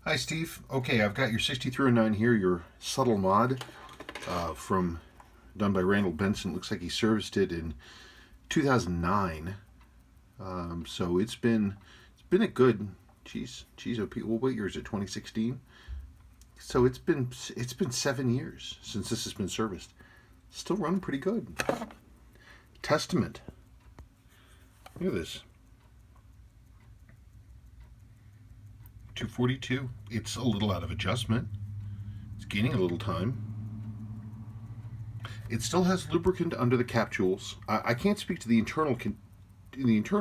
Hi, Steve. Okay, I've got your 6309 here, your subtle mod from done by Randall Benson. Looks like he serviced it in 2009. So it's been a good well, what year is it? 2016. So it's been 7 years since this has been serviced. Still running pretty good. Testament. Look at this. 242. It's a little out of adjustment. It's gaining a little time. It still has lubricant under the capsules. I can't speak to the internal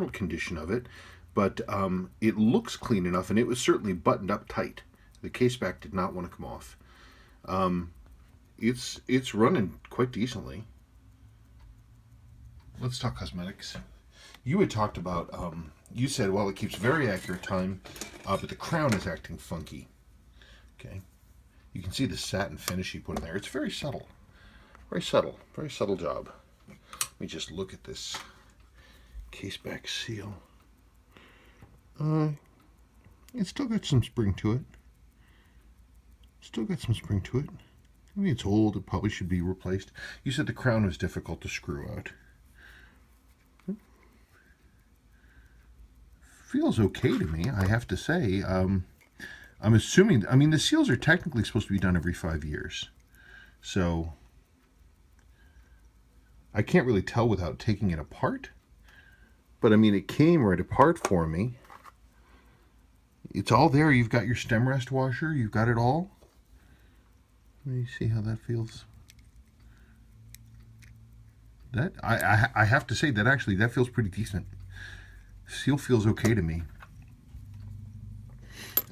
condition of it, but it looks clean enough, and it was certainly buttoned up tight. The case back did not want to come off. It's running quite decently. Let's talk cosmetics. You had talked about you said, well, it keeps very accurate time, but the crown is acting funky. Okay, you can see the satin finish he put in there. It's very subtle. Very subtle job. Let me just look at this case back seal. It's still got some spring to it. I mean, it's old. It probably should be replaced. You said the crown was difficult to screw out. Feels okay to me, I have to say. I'm assuming, I mean, the seals are technically supposed to be done every 5 years. So I can't really tell without taking it apart. But I mean, it came right apart for me. It's all there. You've got your stem rest washer. You've got it all. Let me see how that feels. That I have to say that actually that feels pretty decent. Seal feels okay to me.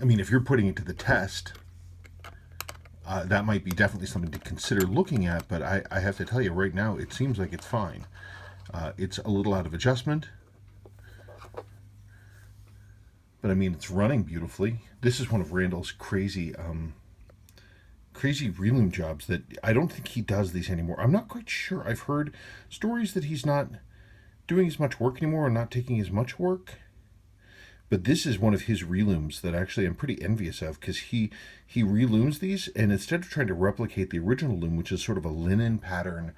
I mean, if you're putting it to the test, that might be definitely something to consider looking at, but I have to tell you right now, it seems like it's fine. It's a little out of adjustment, but I mean, it's running beautifully. This is one of Randall's crazy reloom jobs that I don't think he does these anymore. I'm not quite sure. I've heard stories that he's not doing as much work anymore and not taking as much work. But this is one of his relooms that actually I'm pretty envious of, because he relooms these, and instead of trying to replicate the original loom, which is sort of a linen pattern,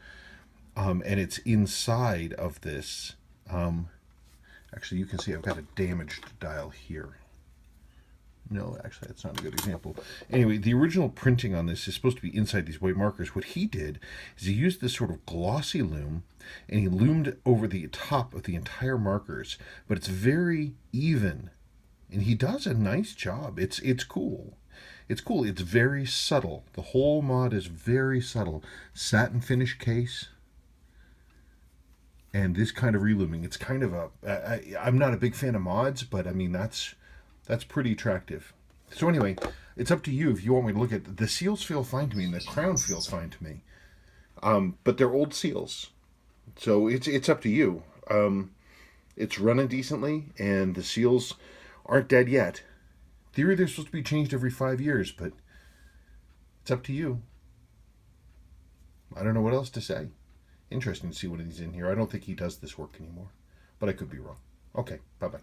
and it's inside of this. Actually, you can see I've got a damaged dial here. No, actually, that's not a good example. Anyway, the original printing on this is supposed to be inside these white markers. What he did is he used this sort of glossy loom, and he loomed over the top of the entire markers, but it's very even, and he does a nice job. It's cool. It's cool. It's very subtle. The whole mod is very subtle. Satin finish case, and this kind of relooming. It's kind of I'm not a big fan of mods, but I mean, that's pretty attractive. So anyway, it's up to you if you want me to look at the seals. Feel fine to me, and the crown feels fine to me. But they're old seals, so it's up to you. It's running decently, and the seals aren't dead yet. In theory, they're supposed to be changed every 5 years, but it's up to you. I don't know what else to say. Interesting to see what he's in here. I don't think he does this work anymore, but I could be wrong. Okay, bye-bye.